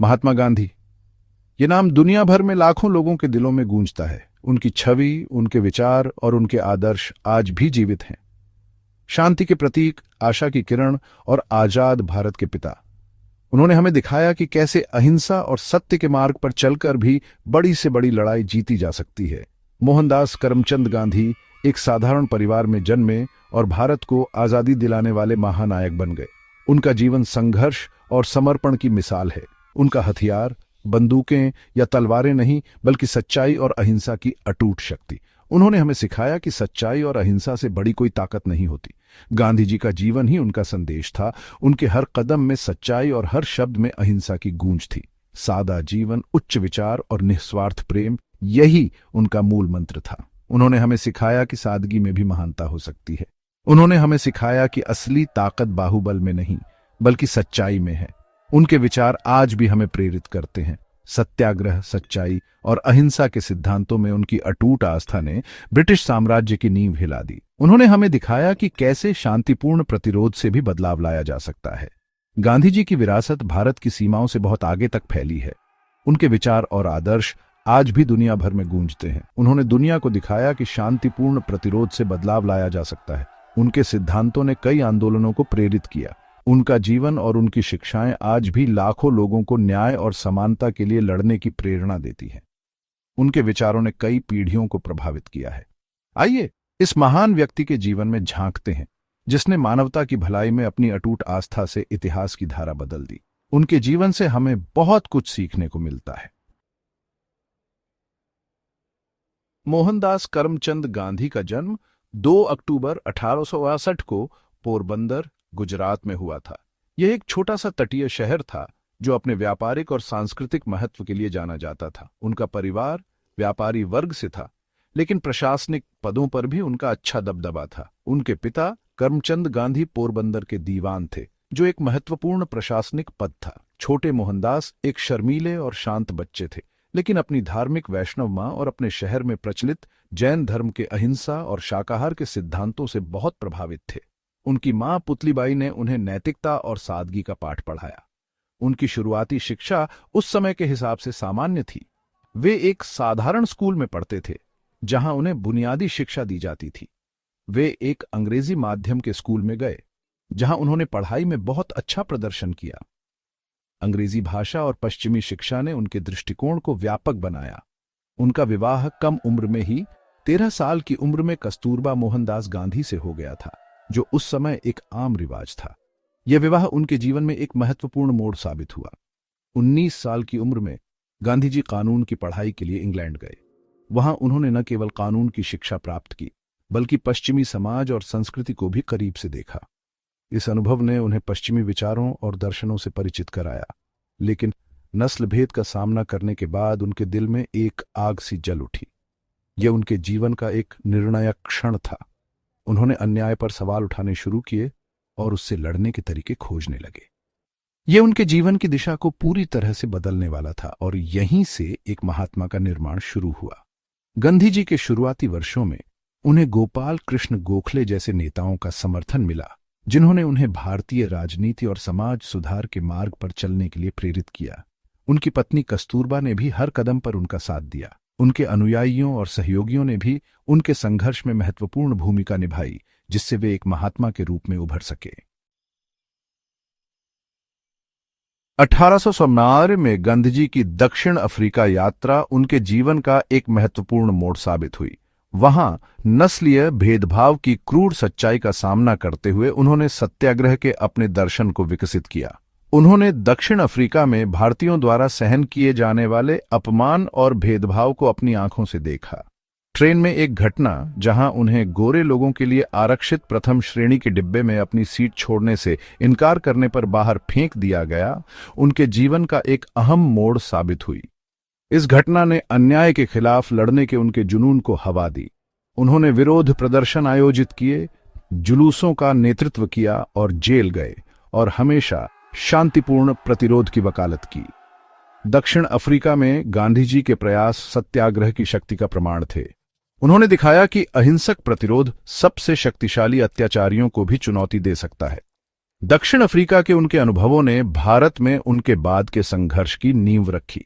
महात्मा गांधी, ये नाम दुनिया भर में लाखों लोगों के दिलों में गूंजता है। उनकी छवि, उनके विचार और उनके आदर्श आज भी जीवित हैं। शांति के प्रतीक, आशा की किरण और आजाद भारत के पिता। उन्होंने हमें दिखाया कि कैसे अहिंसा और सत्य के मार्ग पर चलकर भी बड़ी से बड़ी लड़ाई जीती जा सकती है। मोहनदास करमचंद गांधी एक साधारण परिवार में जन्मे और भारत को आजादी दिलाने वाले महानायक बन गए। उनका जीवन संघर्ष और समर्पण की मिसाल है। उनका हथियार बंदूकें या तलवारें नहीं, बल्कि सच्चाई और अहिंसा की अटूट शक्ति। उन्होंने हमें सिखाया कि सच्चाई और अहिंसा से बड़ी कोई ताकत नहीं होती। गांधी जी का जीवन ही उनका संदेश था। उनके हर कदम में सच्चाई और हर शब्द में अहिंसा की गूंज थी। सादा जीवन, उच्च विचार और निस्वार्थ प्रेम, यही उनका मूल मंत्र था। उन्होंने हमें सिखाया कि सादगी में भी महानता हो सकती है। उन्होंने हमें सिखाया कि असली ताकत बाहुबल में नहीं, बल्कि सच्चाई में है। उनके विचार आज भी हमें प्रेरित करते हैं। सत्याग्रह, सच्चाई और अहिंसा के सिद्धांतों में उनकी अटूट आस्था ने ब्रिटिश साम्राज्य की नींव हिला दी। उन्होंने हमें दिखाया कि कैसे शांतिपूर्ण प्रतिरोध से भी बदलाव लाया जा सकता है। गांधी जी की विरासत भारत की सीमाओं से बहुत आगे तक फैली है। उनके विचार और आदर्श आज भी दुनिया भर में गूंजते हैं। उन्होंने दुनिया को दिखाया कि शांतिपूर्ण प्रतिरोध से बदलाव लाया जा सकता है। उनके सिद्धांतों ने कई आंदोलनों को प्रेरित किया। उनका जीवन और उनकी शिक्षाएं आज भी लाखों लोगों को न्याय और समानता के लिए लड़ने की प्रेरणा देती हैं। उनके विचारों ने कई पीढ़ियों को प्रभावित किया है। आइए इस महान व्यक्ति के जीवन में झांकते हैं, जिसने मानवता की भलाई में अपनी अटूट आस्था से इतिहास की धारा बदल दी। उनके जीवन से हमें बहुत कुछ सीखने को मिलता है। मोहनदास करमचंद गांधी का जन्म 2 अक्टूबर 1862 को पोरबंदर, गुजरात में हुआ था। यह एक छोटा सा तटीय शहर था जो अपने व्यापारिक और सांस्कृतिक महत्व के लिए जाना जाता था। उनका परिवार व्यापारी वर्ग से था, लेकिन प्रशासनिक पदों पर भी उनका अच्छा दबदबा था। उनके पिता करमचंद गांधी पोरबंदर के दीवान थे, जो एक महत्वपूर्ण प्रशासनिक पद था। छोटे मोहनदास एक शर्मीले और शांत बच्चे थे, लेकिन अपनी धार्मिक वैष्णव मां और अपने शहर में प्रचलित जैन धर्म के अहिंसा और शाकाहार के सिद्धांतों से बहुत प्रभावित थे। उनकी मां पुतलीबाई ने उन्हें नैतिकता और सादगी का पाठ पढ़ाया। उनकी शुरुआती शिक्षा उस समय के हिसाब से सामान्य थी। वे एक साधारण स्कूल में पढ़ते थे, जहां उन्हें बुनियादी शिक्षा दी जाती थी। वे एक अंग्रेजी माध्यम के स्कूल में गए, जहां उन्होंने पढ़ाई में बहुत अच्छा प्रदर्शन किया। अंग्रेजी भाषा और पश्चिमी शिक्षा ने उनके दृष्टिकोण को व्यापक बनाया। उनका विवाह कम उम्र में ही 13 साल की उम्र में कस्तूरबा मोहनदास गांधी से हो गया था, जो उस समय एक आम रिवाज था। यह विवाह उनके जीवन में एक महत्वपूर्ण मोड़ साबित हुआ। 19 साल की उम्र में गांधी जी कानून की पढ़ाई के लिए इंग्लैंड गए। वहां उन्होंने न केवल कानून की शिक्षा प्राप्त की, बल्कि पश्चिमी समाज और संस्कृति को भी करीब से देखा। इस अनुभव ने उन्हें पश्चिमी विचारों और दर्शनों से परिचित कराया, लेकिन नस्ल भेद का सामना करने के बाद उनके दिल में एक आग सी जल उठी। यह उनके जीवन का एक निर्णायक क्षण था। उन्होंने अन्याय पर सवाल उठाने शुरू किए और उससे लड़ने के तरीके खोजने लगे। यह उनके जीवन की दिशा को पूरी तरह से बदलने वाला था और यहीं से एक महात्मा का निर्माण शुरू हुआ। गांधी जी के शुरुआती वर्षों में उन्हें गोपाल कृष्ण गोखले जैसे नेताओं का समर्थन मिला, जिन्होंने उन्हें भारतीय राजनीति और समाज सुधार के मार्ग पर चलने के लिए प्रेरित किया। उनकी पत्नी कस्तूरबा ने भी हर कदम पर उनका साथ दिया। उनके अनुयायियों और सहयोगियों ने भी उनके संघर्ष में महत्वपूर्ण भूमिका निभाई, जिससे वे एक महात्मा के रूप में उभर सके। 1899 में गांधी जी की दक्षिण अफ्रीका यात्रा उनके जीवन का एक महत्वपूर्ण मोड़ साबित हुई। वहां नस्लीय भेदभाव की क्रूर सच्चाई का सामना करते हुए उन्होंने सत्याग्रह के अपने दर्शन को विकसित किया। उन्होंने दक्षिण अफ्रीका में भारतीयों द्वारा सहन किए जाने वाले अपमान और भेदभाव को अपनी आंखों से देखा। ट्रेन में एक घटना जहां उन्हें गोरे लोगों के लिए आरक्षित प्रथम श्रेणी के डिब्बे में अपनी सीट छोड़ने से इनकार करने पर बाहर फेंक दिया गया, उनके जीवन का एक अहम मोड़ साबित हुई। इस घटना ने अन्याय के खिलाफ लड़ने के उनके जुनून को हवा दी। उन्होंने विरोध प्रदर्शन आयोजित किए, जुलूसों का नेतृत्व किया और जेल गए और हमेशा शांतिपूर्ण प्रतिरोध की वकालत की। दक्षिण अफ्रीका में गांधी जी के प्रयास सत्याग्रह की शक्ति का प्रमाण थे। उन्होंने दिखाया कि अहिंसक प्रतिरोध सबसे शक्तिशाली अत्याचारियों को भी चुनौती दे सकता है। दक्षिण अफ्रीका के उनके अनुभवों ने भारत में उनके बाद के संघर्ष की नींव रखी।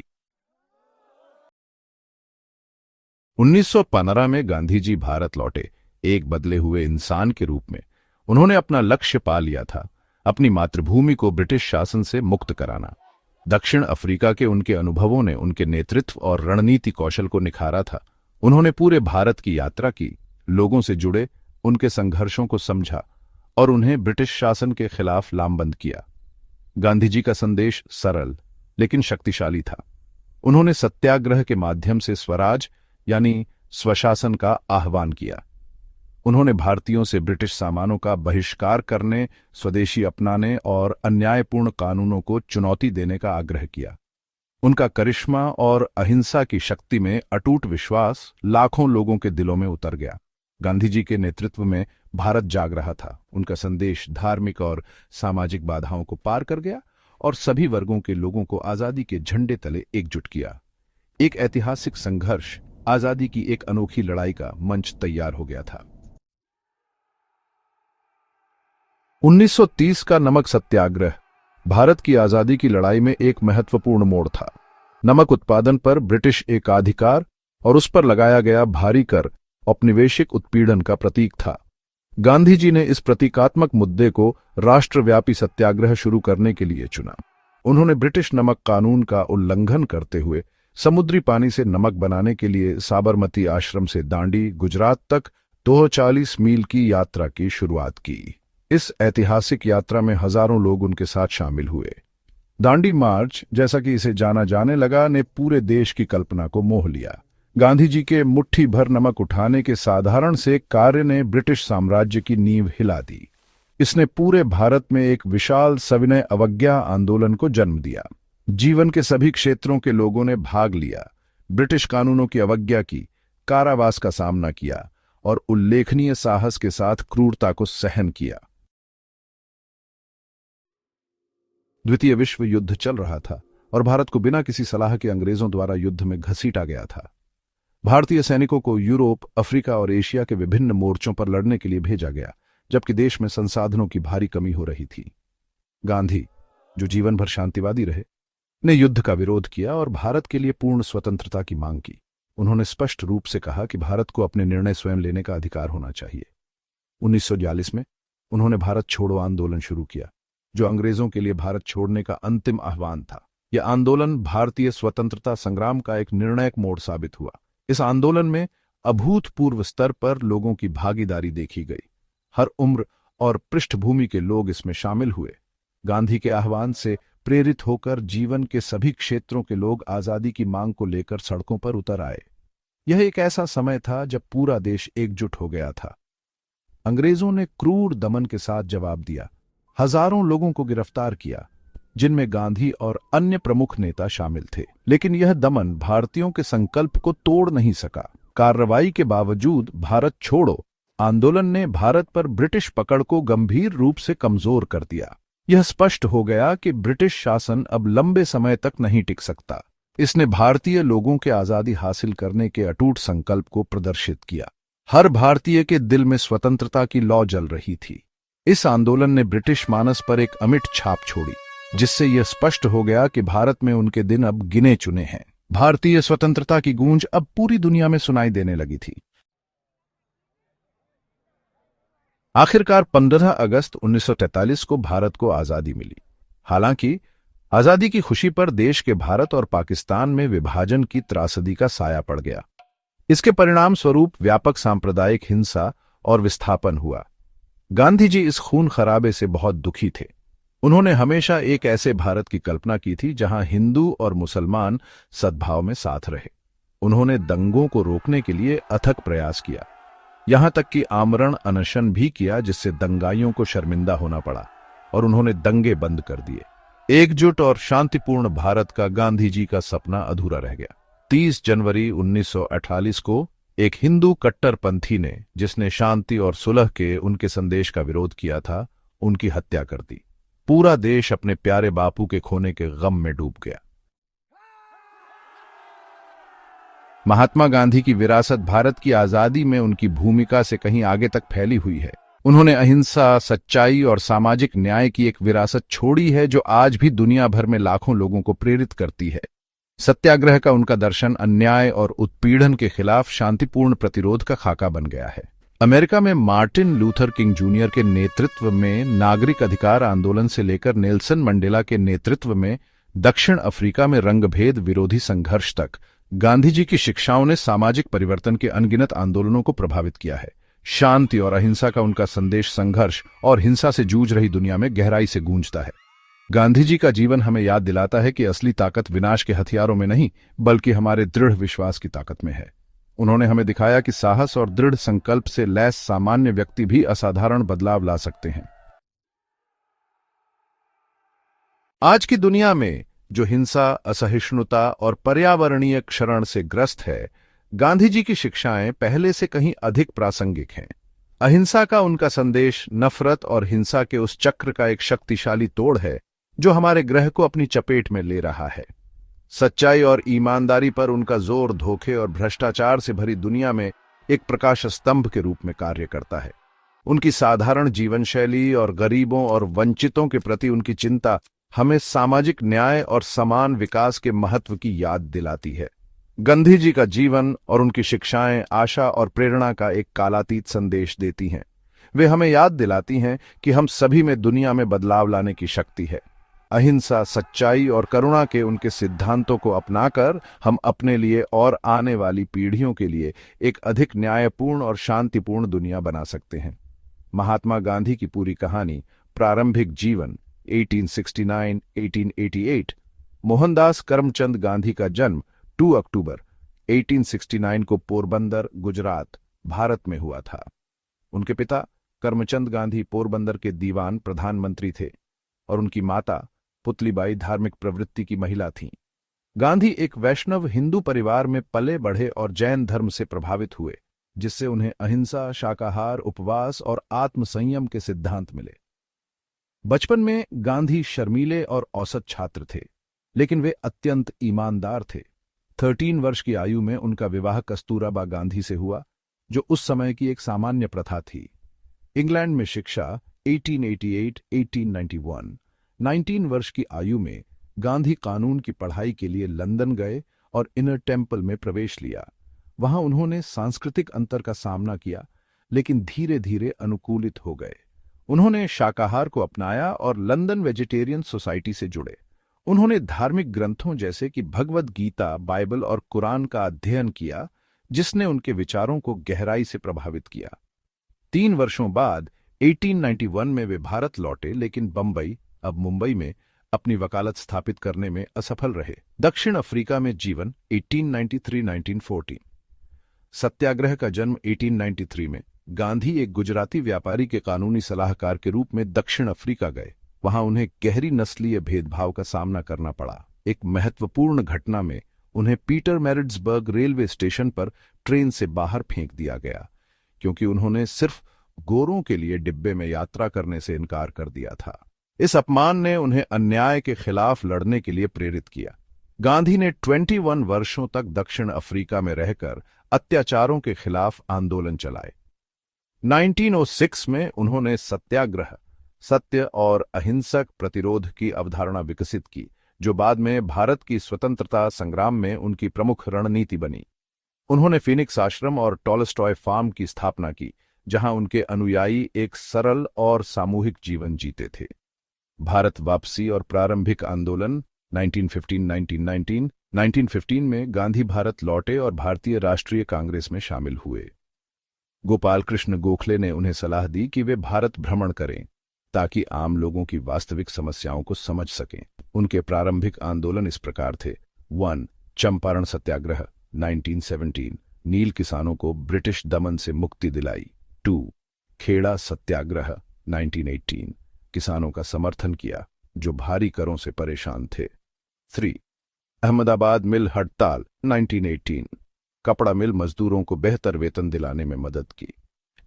1915 में गांधी जी भारत लौटे, एक बदले हुए इंसान के रूप में। उन्होंने अपना लक्ष्य पा लिया था, अपनी मातृभूमि को ब्रिटिश शासन से मुक्त कराना। दक्षिण अफ्रीका के उनके अनुभवों ने उनके नेतृत्व और रणनीति कौशल को निखारा था। उन्होंने पूरे भारत की यात्रा की, लोगों से जुड़े, उनके संघर्षों को समझा और उन्हें ब्रिटिश शासन के खिलाफ लामबंद किया। गांधी जी का संदेश सरल लेकिन शक्तिशाली था। उन्होंने सत्याग्रह के माध्यम से स्वराज यानी स्वशासन का आह्वान किया। उन्होंने भारतीयों से ब्रिटिश सामानों का बहिष्कार करने, स्वदेशी अपनाने और अन्यायपूर्ण कानूनों को चुनौती देने का आग्रह किया। उनका करिश्मा और अहिंसा की शक्ति में अटूट विश्वास लाखों लोगों के दिलों में उतर गया। गांधी जी के नेतृत्व में भारत जाग रहा था। उनका संदेश धार्मिक और सामाजिक बाधाओं को पार कर गया और सभी वर्गों के लोगों को आजादी के झंडे तले एकजुट किया। एक ऐतिहासिक संघर्ष, आजादी की एक अनोखी लड़ाई का मंच तैयार हो गया था। 1930 का नमक सत्याग्रह भारत की आजादी की लड़ाई में एक महत्वपूर्ण मोड़ था। नमक उत्पादन पर ब्रिटिश एकाधिकार और उस पर लगाया गया भारी कर औपनिवेशिक उत्पीड़न का प्रतीक था। गांधी जी ने इस प्रतीकात्मक मुद्दे को राष्ट्रव्यापी सत्याग्रह शुरू करने के लिए चुना। उन्होंने ब्रिटिश नमक कानून का उल्लंघन करते हुए समुद्री पानी से नमक बनाने के लिए साबरमती आश्रम से दांडी, गुजरात तक 240 मील की यात्रा की शुरुआत की। इस ऐतिहासिक यात्रा में हजारों लोग उनके साथ शामिल हुए। दांडी मार्च, जैसा कि इसे जाना जाने लगा, ने पूरे देश की कल्पना को मोह लिया। गांधी जी के मुट्ठी भर नमक उठाने के साधारण से कार्य ने ब्रिटिश साम्राज्य की नींव हिला दी। इसने पूरे भारत में एक विशाल सविनय अवज्ञा आंदोलन को जन्म दिया। जीवन के सभी क्षेत्रों के लोगों ने भाग लिया, ब्रिटिश कानूनों की अवज्ञा की, कारावास का सामना किया और उल्लेखनीय साहस के साथ क्रूरता को सहन किया। द्वितीय विश्व युद्ध चल रहा था और भारत को बिना किसी सलाह के अंग्रेजों द्वारा युद्ध में घसीटा गया था। भारतीय सैनिकों को यूरोप, अफ्रीका और एशिया के विभिन्न मोर्चों पर लड़ने के लिए भेजा गया, जबकि देश में संसाधनों की भारी कमी हो रही थी। गांधी, जो जीवन भर शांतिवादी रहे, ने युद्ध का विरोध किया और भारत के लिए पूर्ण स्वतंत्रता की मांग की। उन्होंने स्पष्ट रूप से कहा कि भारत को अपने निर्णय स्वयं लेने का अधिकार होना चाहिए। 1942 में उन्होंने भारत छोड़ो आंदोलन शुरू किया, जो अंग्रेजों के लिए भारत छोड़ने का अंतिम आह्वान था। यह आंदोलन भारतीय स्वतंत्रता संग्राम का एक निर्णायक मोड़ साबित हुआ। इस आंदोलन में अभूतपूर्व स्तर पर लोगों की भागीदारी देखी गई। हर उम्र और पृष्ठभूमि के लोग इसमें शामिल हुए। गांधी के आह्वान से प्रेरित होकर जीवन के सभी क्षेत्रों के लोग आजादी की मांग को लेकर सड़कों पर उतर आए। यह एक ऐसा समय था जब पूरा देश एकजुट हो गया था। अंग्रेजों ने क्रूर दमन के साथ जवाब दिया, हजारों लोगों को गिरफ्तार किया, जिनमें गांधी और अन्य प्रमुख नेता शामिल थे। लेकिन यह दमन भारतीयों के संकल्प को तोड़ नहीं सका। कार्रवाई के बावजूद भारत छोड़ो आंदोलन ने भारत पर ब्रिटिश पकड़ को गंभीर रूप से कमजोर कर दिया। यह स्पष्ट हो गया कि ब्रिटिश शासन अब लंबे समय तक नहीं टिक सकता। इसने भारतीय लोगों के आजादी हासिल करने के अटूट संकल्प को प्रदर्शित किया। हर भारतीय के दिल में स्वतंत्रता की लौ जल रही थी। इस आंदोलन ने ब्रिटिश मानस पर एक अमिट छाप छोड़ी, जिससे यह स्पष्ट हो गया कि भारत में उनके दिन अब गिने चुने हैं। भारतीय स्वतंत्रता की गूंज अब पूरी दुनिया में सुनाई देने लगी थी। आखिरकार 15 अगस्त 1943 को भारत को आजादी मिली। हालांकि आजादी की खुशी पर देश के भारत और पाकिस्तान में विभाजन की त्रासदी का साया पड़ गया। इसके परिणाम स्वरूप व्यापक सांप्रदायिक हिंसा और विस्थापन हुआ। गांधी जी इस खून खराबे से बहुत दुखी थे। उन्होंने हमेशा एक ऐसे भारत की कल्पना की थी जहां हिंदू और मुसलमान सद्भाव में साथ रहे। उन्होंने दंगों को रोकने के लिए अथक प्रयास किया, यहां तक कि आमरण अनशन भी किया, जिससे दंगाइयों को शर्मिंदा होना पड़ा और उन्होंने दंगे बंद कर दिए। एकजुट और शांतिपूर्ण भारत का गांधी जी का सपना अधूरा रह गया। 30 जनवरी 1948 को एक हिंदू कट्टरपंथी ने, जिसने शांति और सुलह के उनके संदेश का विरोध किया था, उनकी हत्या कर दी। पूरा देश अपने प्यारे बापू के खोने के गम में डूब गया। महात्मा गांधी की विरासत भारत की आजादी में उनकी भूमिका से कहीं आगे तक फैली हुई है। उन्होंने अहिंसा, सच्चाई और सामाजिक न्याय की एक विरासत छोड़ी है जो आज भी दुनिया भर में लाखों लोगों को प्रेरित करती है। सत्याग्रह का उनका दर्शन अन्याय और उत्पीड़न के खिलाफ शांतिपूर्ण प्रतिरोध का खाका बन गया है। अमेरिका में मार्टिन लूथर किंग जूनियर के नेतृत्व में नागरिक अधिकार आंदोलन से लेकर नेल्सन मंडेला के नेतृत्व में दक्षिण अफ्रीका में रंगभेद विरोधी संघर्ष तक गांधी जी की शिक्षाओं ने सामाजिक परिवर्तन के अनगिनत आंदोलनों को प्रभावित किया है। शांति और अहिंसा का उनका संदेश संघर्ष और हिंसा से जूझ रही दुनिया में गहराई से गूंजता है। गांधी जी का जीवन हमें याद दिलाता है कि असली ताकत विनाश के हथियारों में नहीं, बल्कि हमारे दृढ़ विश्वास की ताकत में है। उन्होंने हमें दिखाया कि साहस और दृढ़ संकल्प से लैस सामान्य व्यक्ति भी असाधारण बदलाव ला सकते हैं। आज की दुनिया में जो हिंसा, असहिष्णुता और पर्यावरणीय क्षरण से ग्रस्त है, गांधी जी की शिक्षाएं पहले से कहीं अधिक प्रासंगिक हैं। अहिंसा का उनका संदेश नफरत और हिंसा के उस चक्र का एक शक्तिशाली तोड़ है जो हमारे ग्रह को अपनी चपेट में ले रहा है। सच्चाई और ईमानदारी पर उनका जोर धोखे और भ्रष्टाचार से भरी दुनिया में एक प्रकाश स्तंभ के रूप में कार्य करता है। उनकी साधारण जीवन शैली और गरीबों और वंचितों के प्रति उनकी चिंता हमें सामाजिक न्याय और समान विकास के महत्व की याद दिलाती है। गांधी जी का जीवन और उनकी शिक्षाएं आशा और प्रेरणा का एक कालातीत संदेश देती हैं। वे हमें याद दिलाती हैं कि हम सभी में दुनिया में बदलाव लाने की शक्ति है। अहिंसा, सच्चाई और करुणा के उनके सिद्धांतों को अपनाकर हम अपने लिए और आने वाली पीढ़ियों के लिए एक अधिक न्यायपूर्ण और शांतिपूर्ण दुनिया बना सकते हैं। महात्मा गांधी की पूरी कहानी, प्रारंभिक जीवन 1869-1888, मोहनदास करमचंद गांधी का जन्म 2 अक्टूबर 1869 को पोरबंदर, गुजरात, भारत में हुआ था। उनके पिता करमचंद गांधी पोरबंदर के दीवान प्रधानमंत्री थे और उनकी माता पुतलीबाई धार्मिक प्रवृत्ति की महिला थीं। गांधी एक वैष्णव हिंदू परिवार में पले बढ़े और जैन धर्म से प्रभावित हुए, जिससे उन्हें अहिंसा, शाकाहार, उपवास और आत्मसंयम के सिद्धांत मिले। बचपन में गांधी शर्मीले और औसत छात्र थे, लेकिन वे अत्यंत ईमानदार थे। 13 वर्ष की आयु में उनका विवाह कस्तूरबा गांधी से हुआ, जो उस समय की एक सामान्य प्रथा थी। इंग्लैंड में शिक्षा 1888-1891। 19 वर्ष की आयु में गांधी कानून की पढ़ाई के लिए लंदन गए और इनर टेम्पल में प्रवेश लिया। वहां उन्होंने सांस्कृतिक अंतर का सामना किया, लेकिन धीरे धीरे अनुकूलित हो गए। उन्होंने शाकाहार को अपनाया और लंदन वेजिटेरियन सोसाइटी से जुड़े। उन्होंने धार्मिक ग्रंथों जैसे कि भगवद गीता, बाइबल और कुरान का अध्ययन किया, जिसने उनके विचारों को गहराई से प्रभावित किया। 3 वर्षों बाद 1891 में वे भारत लौटे, लेकिन बंबई, अब मुंबई में अपनी वकालत स्थापित करने में असफल रहे। दक्षिण अफ्रीका में जीवन 1893-1914। सत्याग्रह का जन्म 1893 में। गांधी एक गुजराती व्यापारी के कानूनी सलाहकार के रूप में दक्षिण अफ्रीका गए। वहां उन्हें गहरी नस्लीय भेदभाव का सामना करना पड़ा। एक महत्वपूर्ण घटना में उन्हें पीटर मैरिट्सबर्ग रेलवे स्टेशन पर ट्रेन से बाहर फेंक दिया गया, क्योंकि उन्होंने सिर्फ गोरों के लिए डिब्बे में यात्रा करने से इनकार कर दिया था। इस अपमान ने उन्हें अन्याय के खिलाफ लड़ने के लिए प्रेरित किया। गांधी ने 21 वर्षों तक दक्षिण अफ्रीका में रहकर अत्याचारों के खिलाफ आंदोलन चलाए। 1906 में उन्होंने सत्याग्रह, सत्य और अहिंसक प्रतिरोध की अवधारणा विकसित की, जो बाद में भारत की स्वतंत्रता संग्राम में उनकी प्रमुख रणनीति बनी। उन्होंने फिनिक्स आश्रम और टॉलस्टॉय फार्म की स्थापना की, जहां उनके अनुयायी एक सरल और सामूहिक जीवन जीते थे। भारत वापसी और प्रारंभिक आंदोलन 1915-1919। 1915 में गांधी भारत लौटे और भारतीय राष्ट्रीय कांग्रेस में शामिल हुए। गोपाल कृष्ण गोखले ने उन्हें सलाह दी कि वे भारत भ्रमण करें, ताकि आम लोगों की वास्तविक समस्याओं को समझ सकें। उनके प्रारंभिक आंदोलन इस प्रकार थे: 1. चंपारण सत्याग्रह 1917, नील किसानों को ब्रिटिश दमन से मुक्ति दिलाई। 2. खेड़ा सत्याग्रह 1918, किसानों का समर्थन किया जो भारी करों से परेशान थे। 3. अहमदाबाद मिल हड़ताल 1918, कपड़ा मिल मजदूरों को बेहतर वेतन दिलाने में मदद की।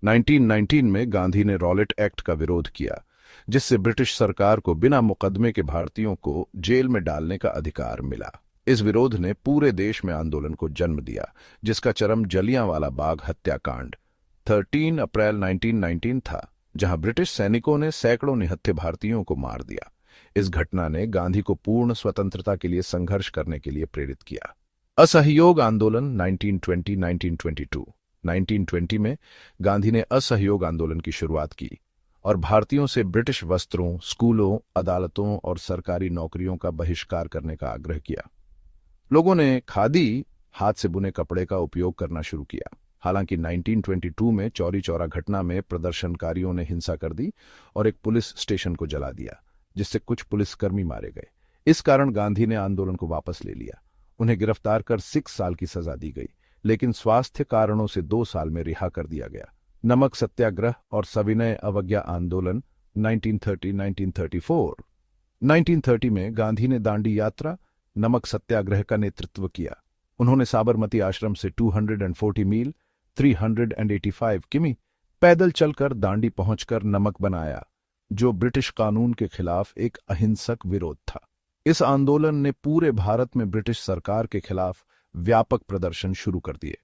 1919 में गांधी ने रॉलेट एक्ट का विरोध किया, जिससे ब्रिटिश सरकार को बिना मुकदमे के भारतीयों को जेल में डालने का अधिकार मिला। इस विरोध ने पूरे देश में आंदोलन को जन्म दिया, जिसका चरम जलियांवाला बाग हत्याकांड 13 अप्रैल 1919 था, जहां ब्रिटिश सैनिकों ने सैकड़ों निहत्थे भारतीयों को मार दिया। इस घटना ने गांधी को पूर्ण स्वतंत्रता के लिए संघर्ष करने के लिए प्रेरित किया। असहयोग आंदोलन 1920-1922। 1920 में गांधी ने असहयोग आंदोलन की शुरुआत की और भारतीयों से ब्रिटिश वस्त्रों, स्कूलों, अदालतों और सरकारी नौकरियों का बहिष्कार करने का आग्रह किया। लोगों ने खादी, हाथ से बुने कपड़े का उपयोग करना शुरू किया। हालांकि 1922 में चौरी चौरा घटना में प्रदर्शनकारियों ने हिंसा कर दी और एक पुलिस स्टेशन को जला दिया, जिससे कुछ पुलिसकर्मी मारे गए। इस कारण गांधी ने आंदोलन को वापस ले लिया। उन्हें गिरफ्तार कर 6 साल की सजा दी गई, लेकिन स्वास्थ्य कारणों से 2 साल में रिहा कर दिया गया। नमक सत्याग्रह और सविनय अवज्ञा आंदोलन 1930-1934। 1930 में गांधी ने दांडी यात्रा, नमक सत्याग्रह का नेतृत्व किया। उन्होंने साबरमती आश्रम से 240 मील 385 किमी पैदल चलकर दांडी पहुंचकर नमक बनाया, जो ब्रिटिश कानून के खिलाफ एक अहिंसक विरोध था। इस आंदोलन ने पूरे भारत में ब्रिटिश सरकार के खिलाफ व्यापक प्रदर्शन शुरू कर दिए।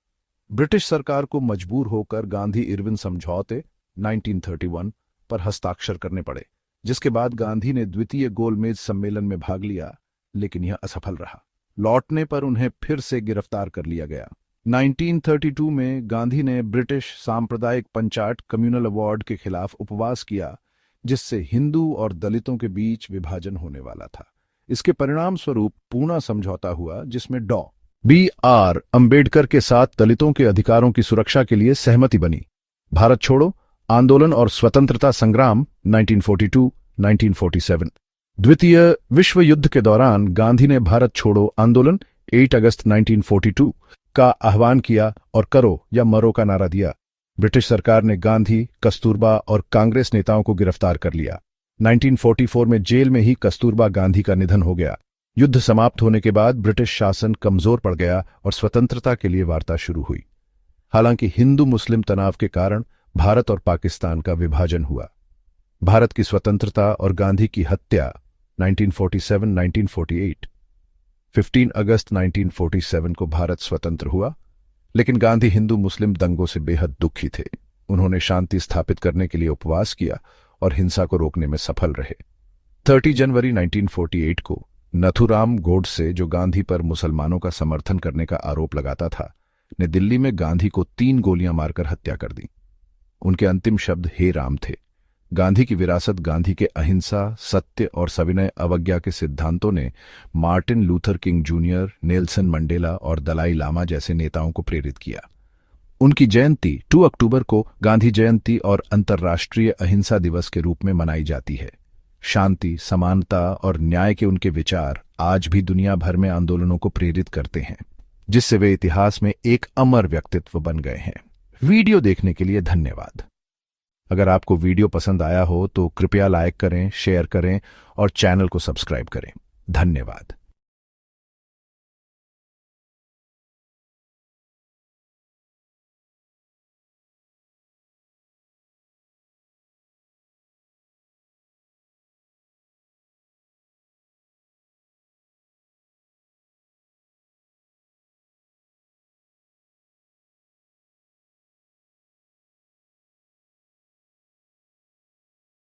ब्रिटिश सरकार को मजबूर होकर गांधी-इरविन समझौते 1931 पर हस्ताक्षर करने पड़े, जिसके बाद गांधी ने द्वितीय गोलमेज सम्मेलन में भाग लिया, लेकिन यह असफल रहा। लौटने पर उन्हें फिर से गिरफ्तार कर लिया गया। 1932 में गांधी ने ब्रिटिश सांप्रदायिक पंचायत कम्युनल अवार्ड के खिलाफ उपवास किया, जिससे हिंदू और दलितों के बीच विभाजन होने वाला था। इसके परिणाम स्वरूप पूना समझौता हुआ, जिसमें डॉ. B.R. अंबेडकर के साथ दलितों के अधिकारों की सुरक्षा के लिए सहमति बनी। भारत छोड़ो आंदोलन और स्वतंत्रता संग्राम 1942-1947। द्वितीय विश्व युद्ध के दौरान गांधी ने भारत छोड़ो आंदोलन 8 अगस्त 1942 का आह्वान किया और करो या मरो का नारा दिया। ब्रिटिश सरकार ने गांधी, कस्तूरबा और कांग्रेस नेताओं को गिरफ्तार कर लिया। 1944 में जेल में ही कस्तूरबा गांधी का निधन हो गया। युद्ध समाप्त होने के बाद ब्रिटिश शासन कमजोर पड़ गया और स्वतंत्रता के लिए वार्ता शुरू हुई। हालांकि हिंदू मुस्लिम तनाव के कारण भारत और पाकिस्तान का विभाजन हुआ। भारत की स्वतंत्रता और गांधी की हत्या 1947-1948। 15 अगस्त 1947 को भारत स्वतंत्र हुआ, लेकिन गांधी हिंदू मुस्लिम दंगों से बेहद दुखी थे। उन्होंने शांति स्थापित करने के लिए उपवास किया और हिंसा को रोकने में सफल रहे। 30 जनवरी 1948 को नथुराम गोडसे, जो गांधी पर मुसलमानों का समर्थन करने का आरोप लगाता था, ने दिल्ली में गांधी को 3 गोलियां मारकर हत्या कर दी। उनके अंतिम शब्द हे राम थे। गांधी की विरासत, गांधी के अहिंसा, सत्य और सविनय अवज्ञा के सिद्धांतों ने Martin Luther king junior, Nelson Mandela और दलाई लामा जैसे नेताओं को प्रेरित किया। उनकी जयंती 2 अक्टूबर को गांधी जयंती और अंतर्राष्ट्रीय अहिंसा दिवस के रूप में मनाई जाती है। शांति, समानता और न्याय के उनके विचार आज भी दुनिया भर में आंदोलनों को प्रेरित करते हैं, जिससे वे इतिहास में एक अमर व्यक्तित्व बन गए हैं। वीडियो देखने के लिए धन्यवाद। अगर आपको वीडियो पसंद आया हो तो कृपया लाइक करें, शेयर करें और चैनल को सब्सक्राइब करें। धन्यवाद।